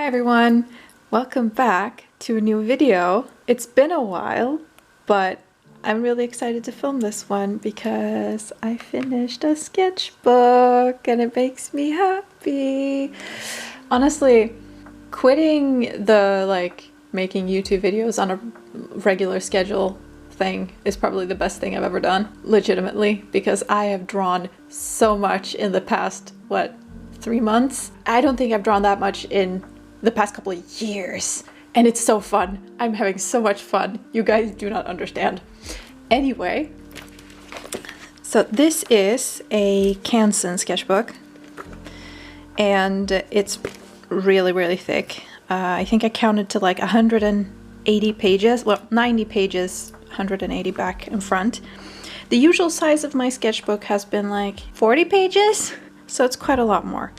Hi everyone! Welcome back to a new video. It's been a while, but I'm really excited to film this one because I finished a sketchbook and it makes me happy. Honestly, quitting the making YouTube videos on a regular schedule thing is probably the best thing I've ever done, legitimately, because I have drawn so much in the past, 3 months? I don't think I've drawn that much in the past couple of years, and it's so fun. I'm having so much fun. You guys do not understand. Anyway, so this is a Canson sketchbook, and it's really thick. I think I counted to like 180 pages, well, 90 pages, 180 back and front. The usual size of my sketchbook has been like 40 pages, so it's quite a lot more.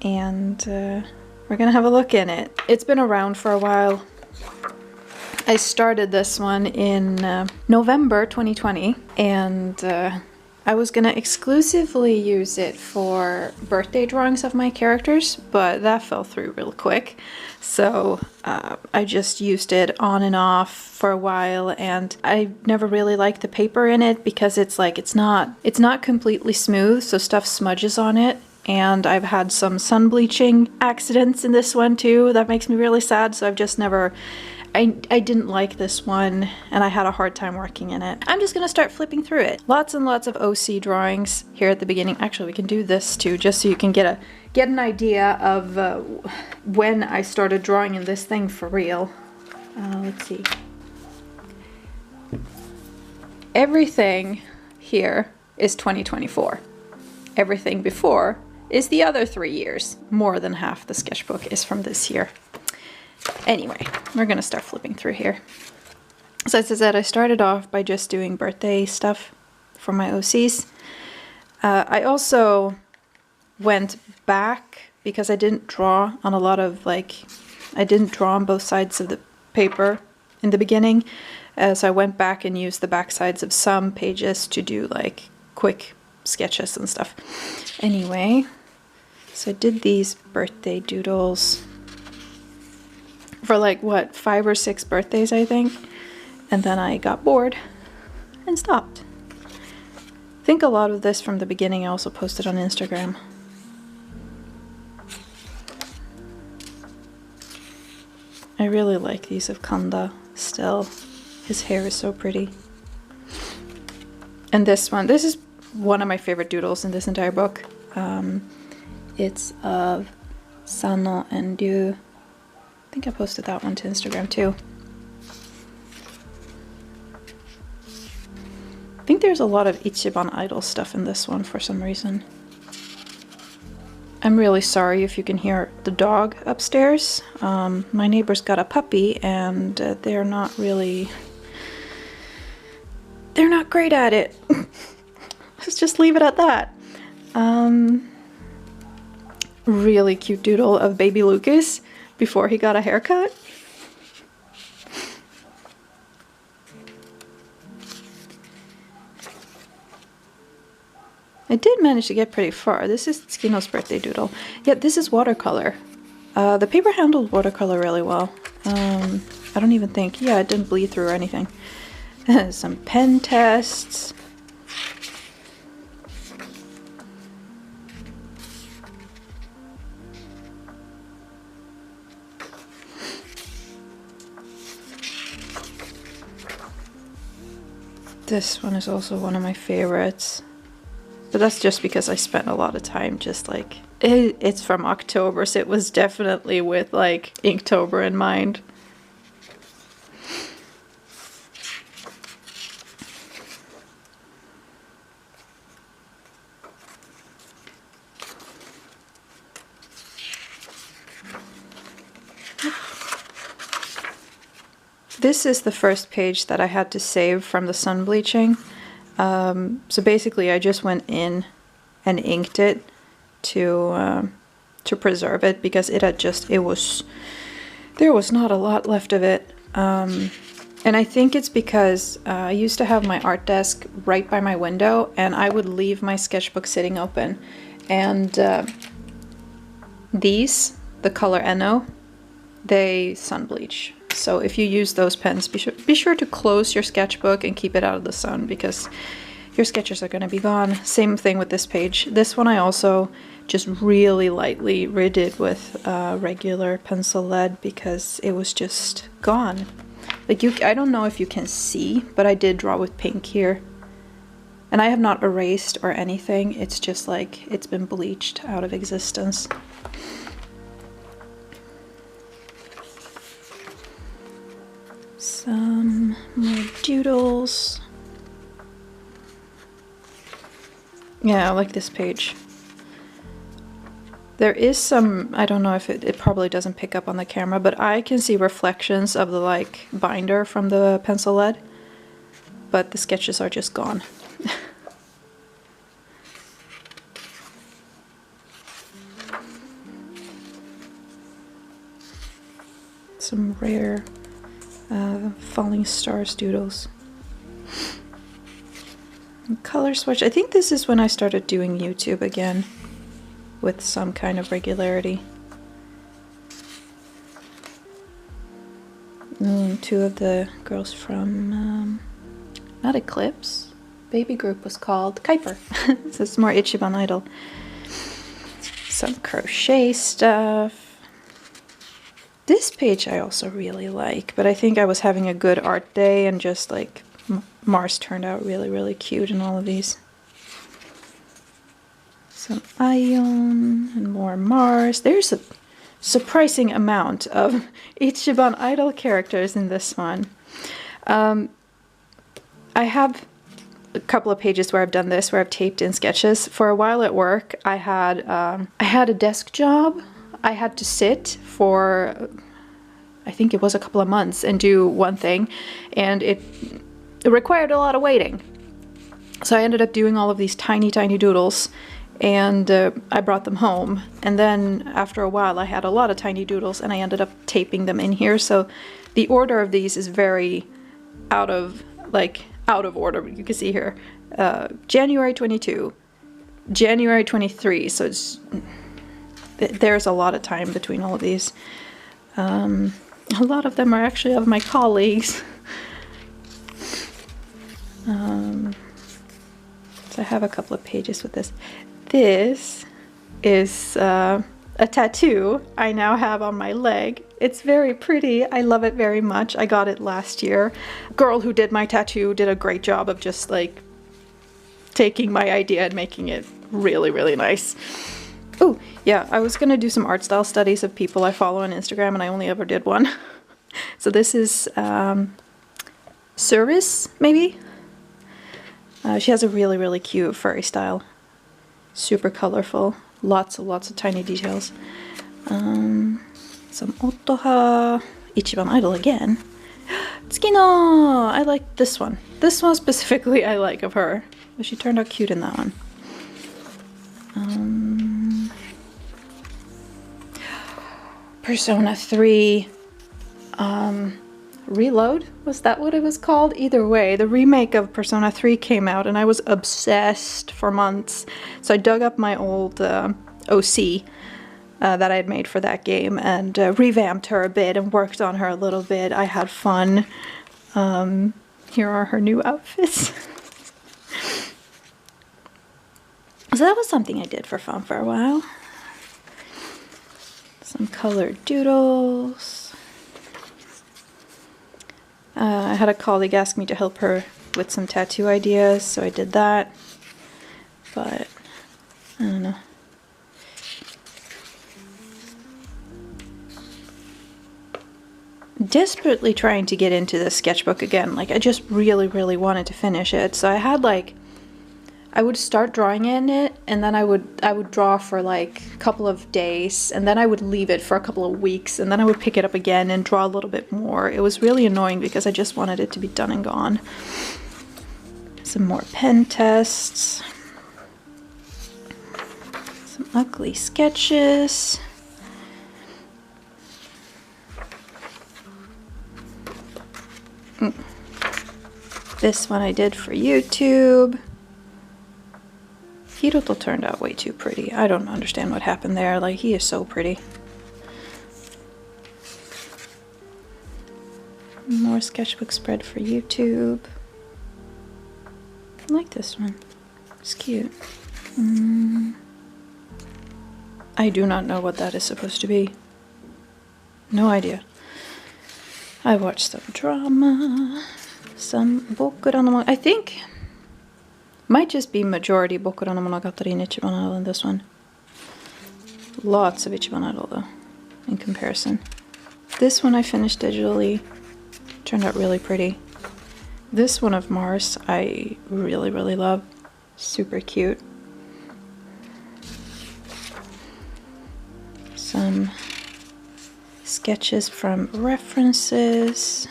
And we're gonna have a look in it. It's been around for a while. I started this one in November 2020, and I was gonna exclusively use it for birthday drawings of my characters, but that fell through real quick. So I just used it on and off for a while, and I never really liked the paper in it because it's not completely smooth, so stuff smudges on it. And I've had some sun bleaching accidents in this one too. That makes me really sad, so I've just never... I didn't like this one, and I had a hard time working in it. I'm just gonna start flipping through it. Lots and lots of OC drawings here at the beginning. Actually, we can do this too, just so you can get an idea of when I started drawing in this thing for real. Let's see. Everything here is 2024. Everything before is the other 3 years. More than half the sketchbook is from this year. Anyway, we're gonna start flipping through here. So as I said, I started off by just doing birthday stuff for my OCs. I also went back because I didn't draw on a lot of I didn't draw on both sides of the paper in the beginning. So I went back and used the back sides of some pages to do quick sketches and stuff. Anyway, so I did these birthday doodles for 5 or 6 birthdays, I think, and then I got bored and stopped. I think a lot of this from the beginning I also posted on Instagram. I really like these of Kanda still. His hair is so pretty. And this is one of my favorite doodles in this entire book. It's of Sano and Ryu. I think I posted that one to Instagram too. I think there's a lot of Ichiban Idol stuff in this one for some reason. I'm really sorry if you can hear the dog upstairs. My neighbor's got a puppy, and they're not great at it. Let's just leave it at that. Really cute doodle of baby Lucas before he got a haircut. I did manage to get pretty far. This is Skino's birthday doodle. Yeah, this is watercolor. The paper handled watercolor really well. I don't even think... Yeah, it didn't bleed through or anything. Some pen tests. This one is also one of my favorites, but that's just because I spent a lot of time just it's from October, so it was definitely with Inktober in mind. This is the first page that I had to save from the sun bleaching. So basically I just went in and inked it to preserve it because there was not a lot left of it. And I think it's because I used to have my art desk right by my window, and I would leave my sketchbook sitting open. And these, the color Eno, they sun bleach. So if you use those pens, be sure to close your sketchbook and keep it out of the sun because your sketches are going to be gone. Same thing with this page. This one I also just really lightly redid with regular pencil lead because it was just gone. Like I don't know if you can see, but I did draw with pink here. And I have not erased or anything. It's just like it's been bleached out of existence. Some more doodles. Yeah, I like this page. There is some, I don't know if it probably doesn't pick up on the camera, but I can see reflections of the like binder from the pencil lead, but the sketches are just gone. Some rare falling stars doodles. And color swatch. I think this is when I started doing YouTube again with some kind of regularity. Two of the girls from not Eclipse, baby group was called Kuiper. So it's more Ichiban Idol. Some crochet stuff. This page I also really like, but I think I was having a good art day and just like Mars turned out really, really cute in all of these. Some Ion and more Mars. There's a surprising amount of Ichiban Idol characters in this one. I have a couple of pages where I've done this, where I've taped in sketches. For a while at work, I had a desk job. I had to sit for, I think it was a couple of months and do one thing, and it required a lot of waiting. So I ended up doing all of these tiny, tiny doodles, and I brought them home. And then after a while I had a lot of tiny doodles and I ended up taping them in here. So the order of these is very out of order. You can see here, January 22, January 23. So there's a lot of time between all of these. A lot of them are actually of my colleagues. So I have a couple of pages with this. This is a tattoo I now have on my leg. It's very pretty. I love it very much. I got it last year. Girl who did my tattoo did a great job of just like taking my idea and making it really, really nice. Oh, yeah, I was gonna do some art style studies of people I follow on Instagram and I only ever did one. So this is Service, maybe? She has a really, really cute furry style. Super colorful. Lots of tiny details. Some Otoha. Ichiban Idol again. Tsukino! I like this one. This one specifically I like of her. But she turned out cute in that one. Persona 3 Reload? Was that what it was called? Either way, the remake of Persona 3 came out and I was obsessed for months. So I dug up my old OC that I had made for that game and revamped her a bit and worked on her a little bit. I had fun. Here are her new outfits. So that was something I did for fun for a while. Some colored doodles. I had a colleague ask me to help her with some tattoo ideas, so I did that. But, I don't know. Desperately trying to get into this sketchbook again. Like, I just really, really wanted to finish it. So I had like, I would start drawing in it, and then I would draw for like a couple of days, and then I would leave it for a couple of weeks, and then I would pick it up again and draw a little bit more. It was really annoying because I just wanted it to be done and gone. Some more pen tests. Some ugly sketches. This one I did for YouTube. Hiroto turned out way too pretty. I don't understand what happened there. Like, he is so pretty. More sketchbook spread for YouTube. I like this one. It's cute. I do not know what that is supposed to be. No idea. I watched some drama, some Bokurano Monogatari. I think might just be majority Bokurano Monogatari in Ichiban Idol in this one. Lots of Ichiban Idol though, in comparison. This one I finished digitally. Turned out really pretty. This one of Mars I really, really love. Super cute. Some sketches from references.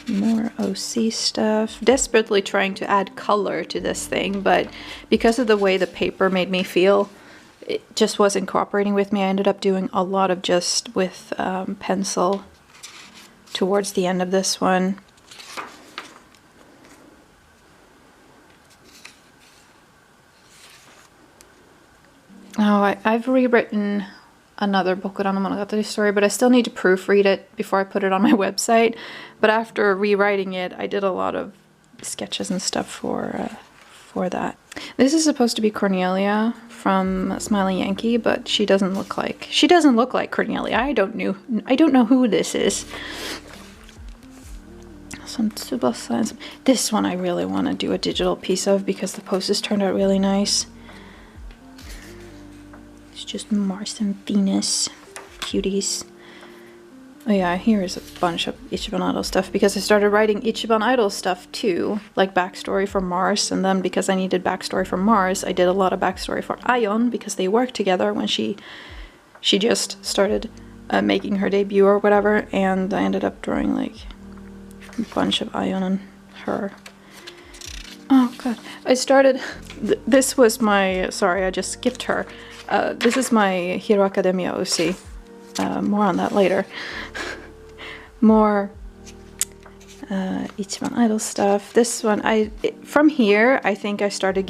More OC stuff. Desperately trying to add color to this thing, but because of the way the paper made me feel, it just wasn't cooperating with me. I ended up doing a lot of just with pencil towards the end of this one. Oh, I've rewritten another Bokurano Monogatari story, but I still need to proofread it before I put it on my website. But after rewriting it, I did a lot of sketches and stuff for that. This is supposed to be Cornelia from Smiling Yankee, but she doesn't look like Cornelia. I don't know who this is. Some Tsubasa and some, this one I really want to do a digital piece of because the posters turned out really nice. It's just Mars and Venus cuties. Oh yeah, here is a bunch of Ichiban Idol stuff because I started writing Ichiban Idol stuff too, like backstory for Mars, and then because I needed backstory for Mars, I did a lot of backstory for Aion because they worked together when she just started making her debut or whatever, and I ended up drawing like a bunch of Aion and her. Oh god, I started, this was my, sorry I just skipped her. This is my Hero Academia OC. More on that later. More Ichiban Idol stuff. This one, from here, I think I started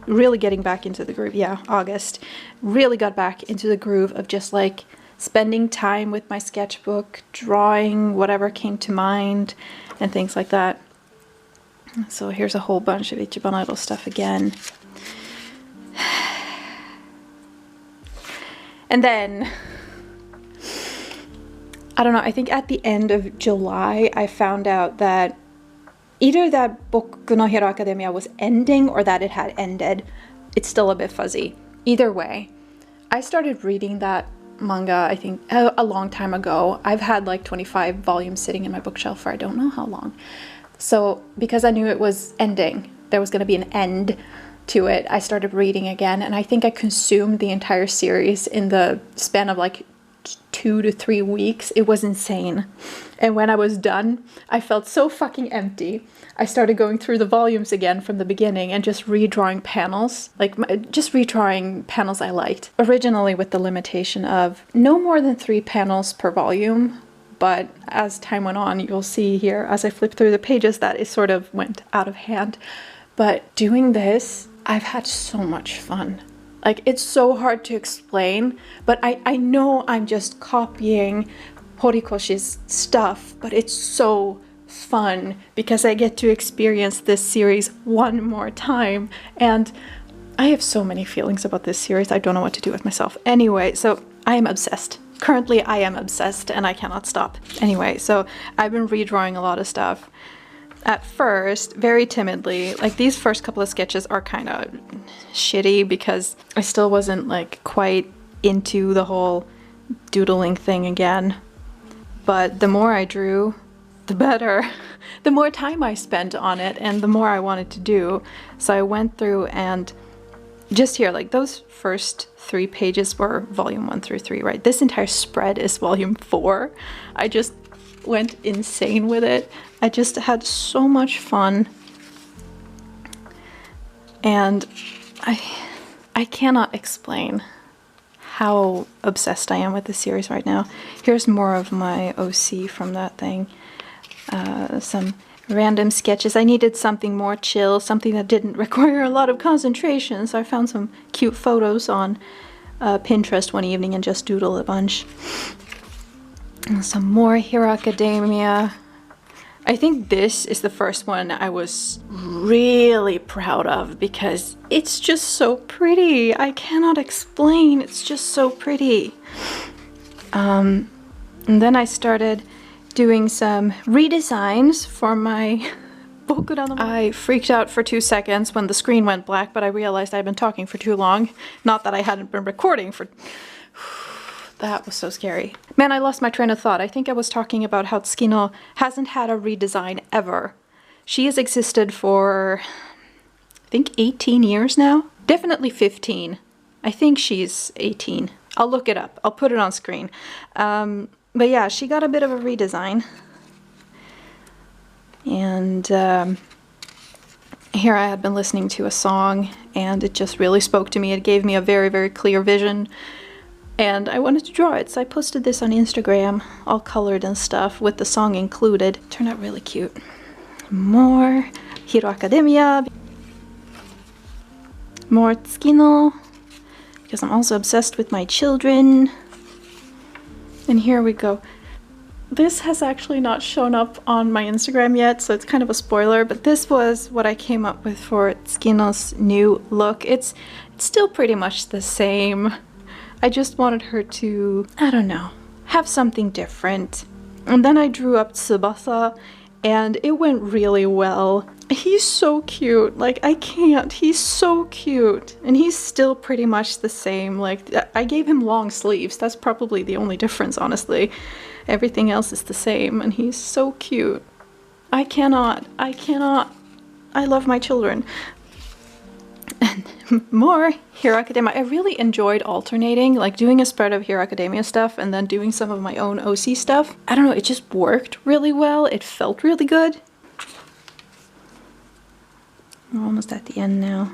really getting back into the groove. Yeah, August. Really got back into the groove of just like spending time with my sketchbook, drawing whatever came to mind, and things like that. So here's a whole bunch of Ichiban Idol stuff again. And then, I don't know, I think at the end of July, I found out that either that Boku no Hero Academia was ending or that it had ended. It's still a bit fuzzy. Either way, I started reading that manga, I think, a long time ago. I've had like 25 volumes sitting in my bookshelf for I don't know how long. So, because I knew it was ending, there was going to be an end to it, I started reading again, and I think I consumed the entire series in the span of like 2 to 3 weeks. It was insane. And when I was done, I felt so fucking empty. I started going through the volumes again from the beginning and just redrawing panels, like just redrawing panels I liked. Originally with the limitation of no more than 3 panels per volume, but as time went on, you'll see here as I flip through the pages that it sort of went out of hand. But doing this, I've had so much fun. Like, it's so hard to explain, but I know I'm just copying Horikoshi's stuff, but it's so fun because I get to experience this series one more time, and I have so many feelings about this series. I don't know what to do with myself. Anyway, so I am obsessed. Currently, I am obsessed, and I cannot stop. Anyway, so I've been redrawing a lot of stuff. At first, very timidly, like these first couple of sketches are kind of shitty because I still wasn't like quite into the whole doodling thing again. But the more I drew, the better. The more time I spent on it and the more I wanted to do. So I went through and just here, like those first 3 pages were volume 1 through 3, right? This entire spread is volume 4. I just went insane with it. I just had so much fun, and I cannot explain how obsessed I am with this series right now. Here's more of my OC from that thing. Some random sketches. I needed something more chill, something that didn't require a lot of concentration, so I found some cute photos on Pinterest one evening and just doodled a bunch. And some more Hero Academia. I think this is the first one I was really proud of because it's just so pretty. I cannot explain, it's just so pretty. And then I started doing some redesigns for my I freaked out for 2 seconds when the screen went black, but I realized I'd been talking for too long. Not that I hadn't been recording for... That was so scary. Man, I lost my train of thought. I think I was talking about how Tsukino hasn't had a redesign ever. She has existed for, I think 18 years now? Definitely 15. I think she's 18. I'll look it up. I'll put it on screen. But yeah, she got a bit of a redesign. And here I had been listening to a song and it just really spoke to me. It gave me a very, very clear vision. And I wanted to draw it, so I posted this on Instagram, all colored and stuff, with the song included. Turned out really cute. More Hero Academia. More Tsukino, because I'm also obsessed with my children. And here we go. This has actually not shown up on my Instagram yet, so it's kind of a spoiler, but this was what I came up with for Tsukino's new look. It's still pretty much the same. I just wanted her to, I don't know, have something different. And then I drew up Tsubasa, and it went really well. He's so cute, like I can't, he's so cute. And he's still pretty much the same, like I gave him long sleeves, that's probably the only difference, honestly. Everything else is the same, and he's so cute. I cannot, I love my children. And more Hero Academia. I really enjoyed alternating, like doing a spread of Hero Academia stuff and then doing some of my own OC stuff. I don't know, it just worked really well. It felt really good. We're almost at the end now.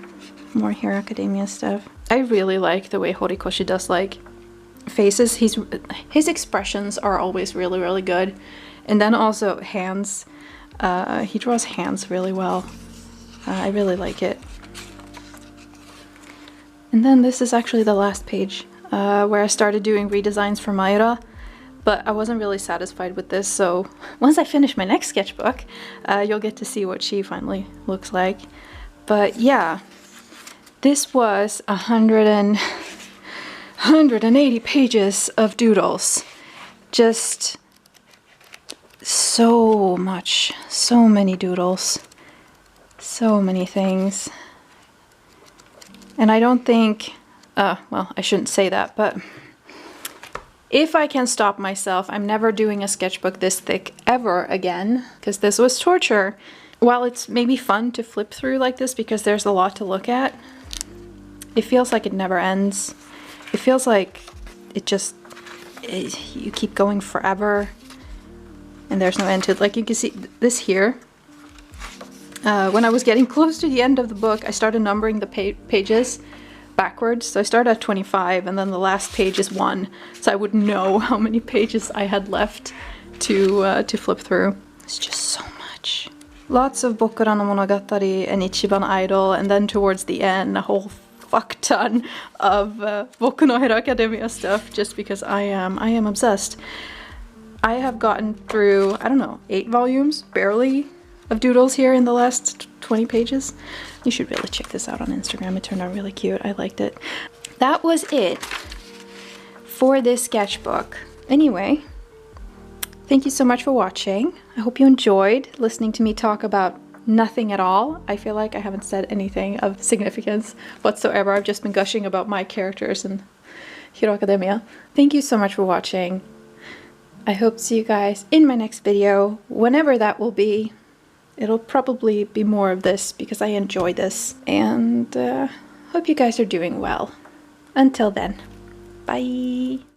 More Hero Academia stuff. I really like the way Horikoshi does like faces. His expressions are always really, really good. And then also hands. He draws hands really well. I really like it. And then this is actually the last page where I started doing redesigns for Mayura, but I wasn't really satisfied with this, so once I finish my next sketchbook, you'll get to see what she finally looks like. But yeah, this was 180 pages of doodles. Just so much, so many doodles, so many things. And I don't think, well, I shouldn't say that, but if I can stop myself, I'm never doing a sketchbook this thick ever again, because this was torture. While it's maybe fun to flip through like this because there's a lot to look at, it feels like it never ends. It feels like you keep going forever and there's no end to it. Like you can see this here. When I was getting close to the end of the book, I started numbering the pages backwards. So I started at 25 and then the last page is 1. So I would know how many pages I had left to flip through. It's just so much. Lots of Bokura no Monogatari and Ichiban Idol, and then towards the end a whole fuck ton of Boku no Hero Academia stuff, just because I am obsessed. I have gotten through, I don't know, 8 volumes, barely, of doodles here in the last 20 pages. You should really check this out on Instagram. It turned out really cute. I liked it. That was it for this sketchbook. Anyway, thank you so much for watching. I hope you enjoyed listening to me talk about nothing at all. I feel like I haven't said anything of significance whatsoever. I've just been gushing about my characters in Hero Academia. Thank you so much for watching. I hope to see you guys in my next video, whenever that will be. It'll probably be more of this because I enjoy this, and hope you guys are doing well. Until then, bye!